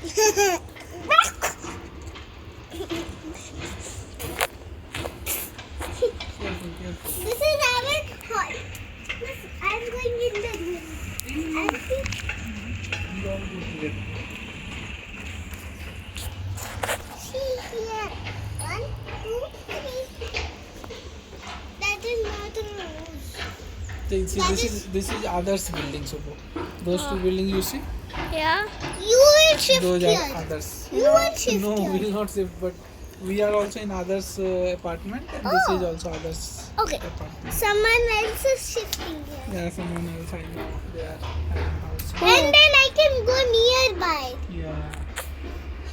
Careful. This is our hall. I'm going in the room. I think. We all go together. See here. 1, 2, 3. That is not a rose. This is others building. So those two buildings you see, Yeah. You will shift those here. are others. You will shift No, here. we will not shift, but we are also in others' apartment, and this is Oh. also others' Okay. apartment. Someone else is shifting here. Yeah, someone else I know. They are having house. And then I can go nearby. Yeah,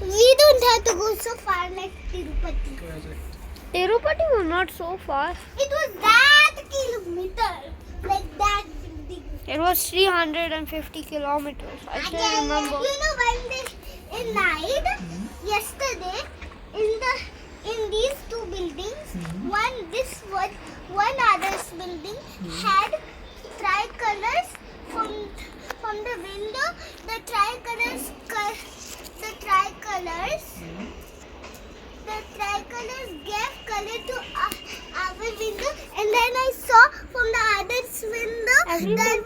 We don't have to go so far like Tirupati. correct. Tirupati was not so far. It was that kilometer. Like that building. It was 350 kilometers. I still remember. You know when they in night yesterday in these two buildings, one other's building had tricolors from the window. The tricolors gave color to our window, and then I saw from the other's window there